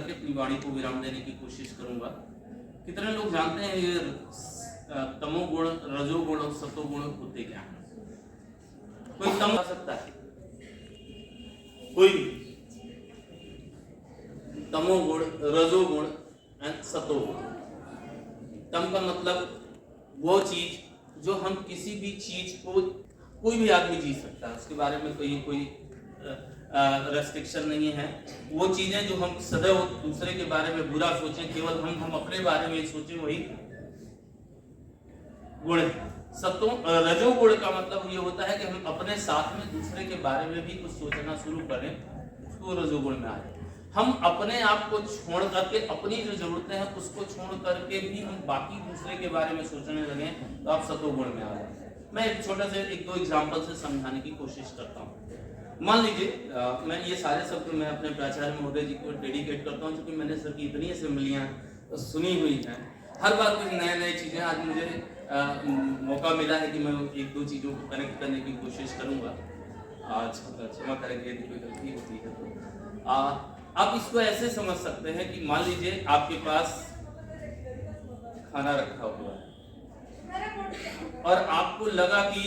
करके अपनी वाणी को विराम देने की कोशिश करूंगा। कितने लोग जानते हैं ये तमोगुण, रजोगुण और सतोगुण होते क्या हैं? कोई तम आ सकता है? कोई तमोगुण, रजोगुण एंड सतोगुण। तम का मतलब वो चीज जो हम किसी भी चीज को, कोई भी आदमी जी सकता है, उसके बारे में कोई रेस्ट्रिक्शन नहीं है। वो चीजें जो हम सदैव दूसरे के बारे में बुरा सोचें, केवल हम अपने बारे में सोचें, वही गुण है। रजोगुण का मतलब ये होता है कि हम अपने साथ में दूसरे के बारे में भी कुछ सोचना शुरू करें, तो रजोगुण में आ जाए। हम अपने आप को छोड़ करके, अपनी जो जरूरतें हैं उसको छोड़ करके भी हम बाकी दूसरे के बारे में सोचने लगे, तो आप सतोगुण में आ जाए। मैं एक छोटा से 1-2 एग्जाम्पल से समझाने की कोशिश करता हूँ। मान लीजिए मैं ये सारे शब्द मैं अपने प्राचार्य महोदय जी को डेडिकेट करता हूँ, क्योंकि मैंने सर की इतनी असेंबलियाँ सुनी हुई हैं। हर बार कुछ नए चीज़ें, आज मुझे मौका मिला है कि मैं 1-2 चीज़ों को कनेक्ट करने की कोशिश करूँगा। आज क्षमा करेंगे यदि कोई गलती होती है तो। आप इसको ऐसे समझ सकते हैं कि मान लीजिए आपके पास खाना रखा हुआ है और आपको लगा कि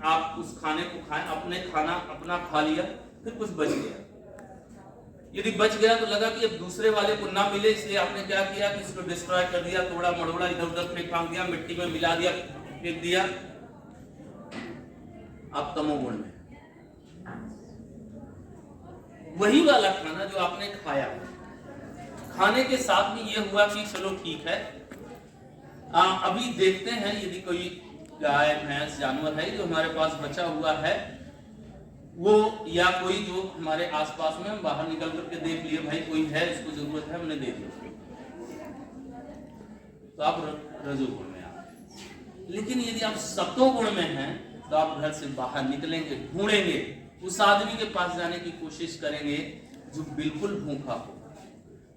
आप उस खाने को खाएं, आपने खाना अपना खा लिया, फिर कुछ बच गया। यदि बच गया तो लगा कि अब दूसरे वाले को ना मिले, इसलिए आपने क्या किया कि इसको डिस्ट्रॉय कर दिया, तोड़ा मड़ोड़ा, इधर उधर फेंक दिया, मिट्टी में मिला दिया, फेंक दिया। आप तमोगुण में। वही वाला खाना जो आपने खाया, खाने के साथ में ये हुआ कि चलो ठीक है, अभी देखते हैं यदि कोई गाय भैंस जानवर है जो हमारे पास बचा हुआ है, वो या कोई जो हमारे आसपास में, हम बाहर निकल करके देख लिए भाई कोई है, इसको जरूरत है, हमने दे दिया, तो आप रजोगुण में आ। लेकिन यदि आप सतोगुण में हैं तो आप घर से बाहर निकलेंगे, ढूंढेंगे, उस आदमी के पास जाने की कोशिश करेंगे जो बिल्कुल भूखा हो,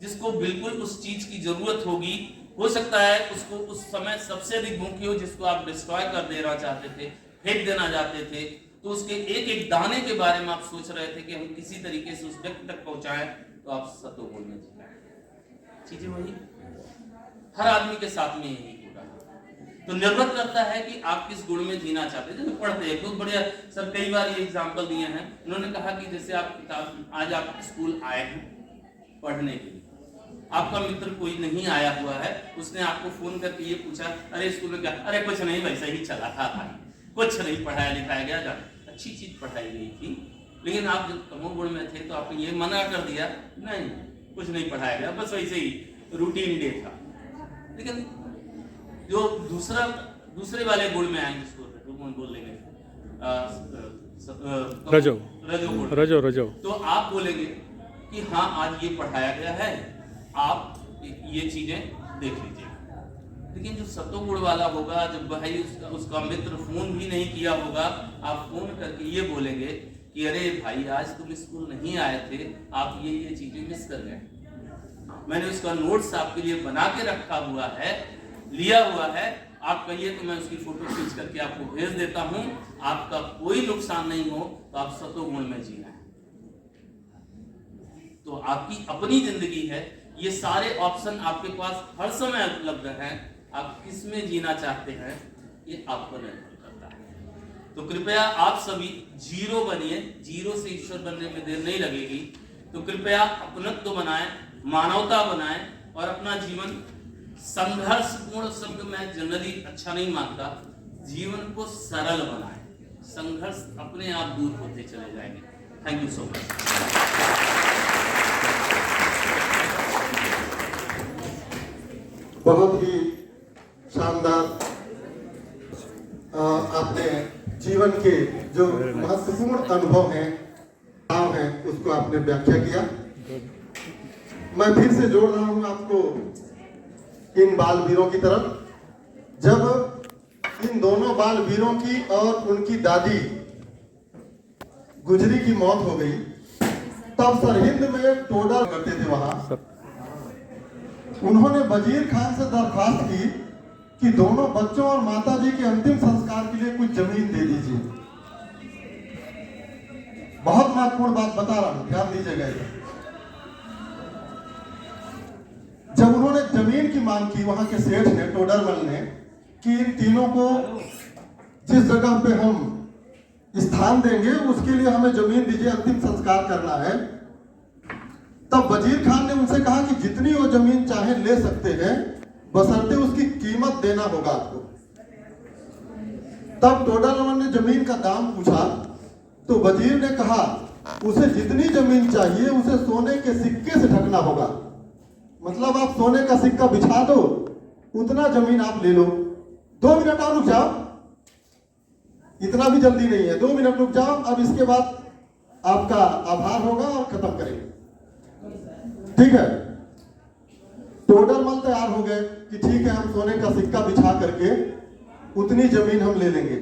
जिसको बिल्कुल उस चीज की जरूरत होगी। हो सकता है उसको उस समय सबसे अधिक भूखी हो, जिसको आप डिस्ट्रॉय कर देना चाहते थे, फेंक देना चाहते थे, तो उसके एक एक दाने के बारे में आप सोच रहे थे कि हम किसी तरीके से उस व्यक्ति तक पहुंचाएं, तो आप सतोगुण में जी रहे हैं। चीजें वही हर आदमी के साथ में यही हो रहा है। तो निर्भर करता है कि आप किस गुण में जीना चाहते हैं। जैसे पढ़ते हैं, बहुत बढ़िया सर कई बार ये एग्जाम्पल दिए हैं, उन्होंने कहा कि जैसे आप किताब, आज आप स्कूल आए हैं पढ़ने के लिए, आपका मित्र कोई नहीं आया हुआ है, उसने आपको फोन करके ये पूछा, अरे स्कूल में क्या? अरे कुछ नहीं भाई, सही चला था भाई, कुछ नहीं पढ़ाया लिखाया गया, जान अच्छी चीज पढ़ाई गई थी, लेकिन आप जब तमोगुण में थे तो आपने ये मना कर दिया, नहीं कुछ नहीं पढ़ाया गया, बस वैसे ही रूटीन डे था। लेकिन जो दूसरे वाले गुण में आएंगे, इसको बोल लेंगे रजो, तो आप बोलेंगे कि हाँ आज ये पढ़ाया गया है, आप ये चीजें देख लीजिए। लेकिन जो सतोगुण वाला होगा, जब भाई उसका मित्र फोन भी नहीं किया होगा, आप फोन करके ये बोलेंगे कि अरे भाई आज तुम स्कूल नहीं आए थे, आप ये चीजें मिस कर गए, मैंने उसका नोट्स आपके लिए बना के रखा हुआ है, लिया हुआ है, आप कहिए तो मैं उसकी फोटो खींच करके आपको भेज देता हूं, आपका कोई नुकसान नहीं हो, तो आप सतोगुण में जी रहे हैं। तो आपकी अपनी जिंदगी है, ये सारे ऑप्शन आपके पास हर समय उपलब्ध हैं, आप किस में जीना चाहते हैं ये आप पर निर्भर करता है। तो कृपया आप सभी जीरो बनिए, जीरो से ईश्वर बनने में देर नहीं लगेगी। तो कृपया अपनत्व बनाएं, मानवता बनाएं और अपना जीवन, संघर्षपूर्ण शब्द मैं जनरली अच्छा नहीं मानता, जीवन को सरल बनाएं, संघर्ष अपने आप दूर होते चले जाएंगे। Thank you so much. बहुत ही शानदार आपने जीवन के जो महत्वपूर्ण अनुभव हैं, भाव हैं, उसको आपने व्याख्या किया। मैं फिर से जोड़ रहा हूं आपको इन बालवीरों की तरफ। जब इन दोनों बालवीरों की और उनकी दादी गुजरी की मौत हो गई, तब सरहिंद में टोडा करते थे, वहां उन्होंने वजीर खान से दरख्वास्त की कि दोनों बच्चों और माताजी के अंतिम संस्कार के लिए कुछ जमीन दे दीजिए। बहुत महत्वपूर्ण बात बता रहा हूं, ध्यान दीजिएगा। जमीन की मांग की वहां के सेठ ने, टोडरमल ने, कि इन तीनों को जिस जगह पे हम स्थान देंगे उसके लिए हमें जमीन दीजिए, अंतिम संस्कार करना है। तब वजीर खान ने उनसे कहा कि जितनी वो जमीन चाहे ले सकते हैं, बशर्ते उसकी कीमत देना होगा आपको। तब टोडरमल ने जमीन का दाम पूछा तो वजीर ने कहा उसे जितनी जमीन चाहिए उसे सोने के सिक्के से ढकना होगा। मतलब आप सोने का सिक्का बिछा दो, उतना जमीन आप ले लो। 2 मिनट और रुक जाओ, इतना भी जल्दी नहीं है, 2 मिनट रुक जाओ, अब इसके बाद आपका आभार होगा और खत्म करेंगे, ठीक है। टोडरमल तैयार हो गए कि ठीक है, हम सोने का सिक्का बिछा करके उतनी जमीन हम ले लेंगे।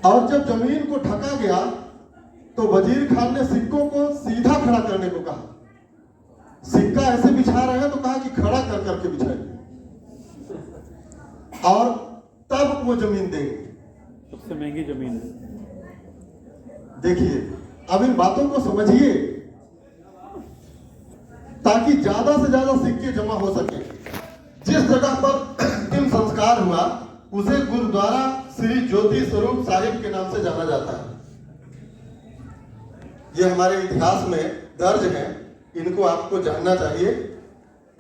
और जब जमीन को ढका गया तो वजीर खान ने सिक्कों को सीधा खड़ा करने को कहा। सिक्का ऐसे बिछा रहे हैं तो कहा कि खड़ा कर करके बिछाइए, और तब वो जमीन देंगे। सबसे महंगी जमीन है। देखिए, अब इन बातों को समझिए ताकि ज्यादा से ज्यादा सिक्के जमा हो सके। जिस जगह पर अंतिम संस्कार हुआ उसे गुरुद्वारा श्री ज्योति स्वरूप साहिब के नाम से जाना जाता है। ये हमारे इतिहास में दर्ज है, इनको आपको जानना चाहिए।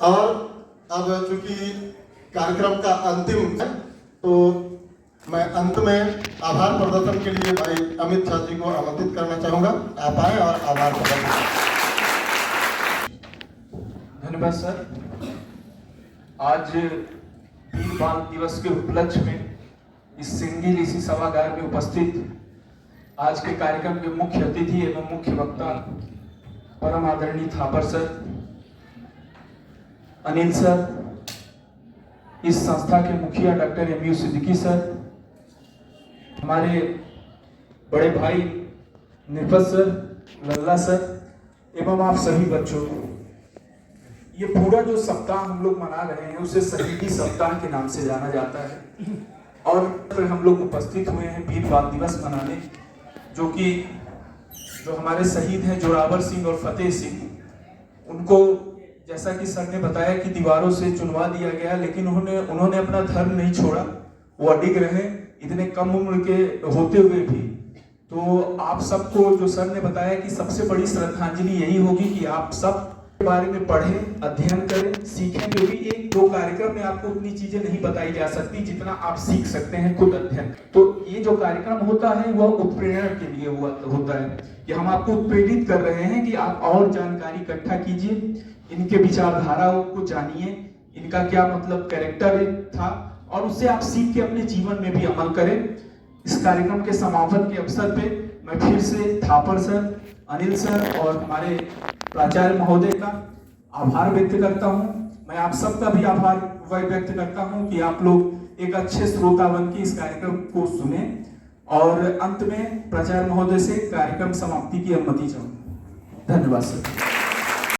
और अब चूंकि कार्यक्रम का अंतिम है तो मैं अंत में आभार प्रदर्शन के लिए भाई अमित शाह जी को आमंत्रित करना चाहूंगा। आप आए और आभार प्रदर्शन। धन्यवाद सर। आज वीर बाल दिवस के उपलक्ष्य में इस सिंगिल इसी सभागार में उपस्थित आज के कार्यक्रम के मुख्य अतिथि एवं मुख्य वक्ता परम आदरणीय थापर सर, अनिल सर, इस संस्था के मुखिया doctor M U Siddiqui sir, हमारे बड़े भाई निर्भत सर, लल्ला सर एवं आप सभी बच्चों, ये पूरा जो सप्ताह हम लोग मना रहे हैं उसे शहीदी सप्ताह के नाम से जाना जाता है। और फिर हम लोग उपस्थित हुए हैं वीर बाल दिवस मनाने, जो हमारे शहीद हैं जोरावर सिंह और फतेह सिंह, उनको जैसा कि सर ने बताया कि दीवारों से चुनवा दिया गया, लेकिन उन्होंने अपना धर्म नहीं छोड़ा, वो अडिग रहे इतने कम उम्र के होते हुए भी। तो आप सबको जो सर ने बताया कि सबसे बड़ी श्रद्धांजलि यही होगी कि आप सब के बारे में पढ़ें, अध्ययन करें, सीखें, क्योंकि 1-2 कार्यक्रम में आपको उतनी चीजें नहीं बताई जा सकती जितना आप सीख सकते हैं खुद अध्ययन। तो ये जो कार्यक्रम होता है वह उत्प्रेरण के लिए होता है कि हम आपको उत्प्रेरित कर रहे हैं कि आप और जानकारी इकट्ठा कीजिए, इनके विचारधाराओं को जानिए, इनका क्या मतलब कैरेक्टर था, और उससे आप सीख के अपने जीवन में भी अमल करें। इस कार्यक्रम के समापन के अवसर पे मैं फिर से थापर सर, अनिल सर और हमारे प्राचार्य महोदय का आभार व्यक्त करता हूं। मैं आप सबका भी आभार व्यक्त करता हूं कि आप लोग एक अच्छे श्रोता बन के इस कार्यक्रम को सुने। और अंत में प्राचार्य महोदय से कार्यक्रम समाप्ति की अनुमति चाहूंगा। धन्यवाद सर।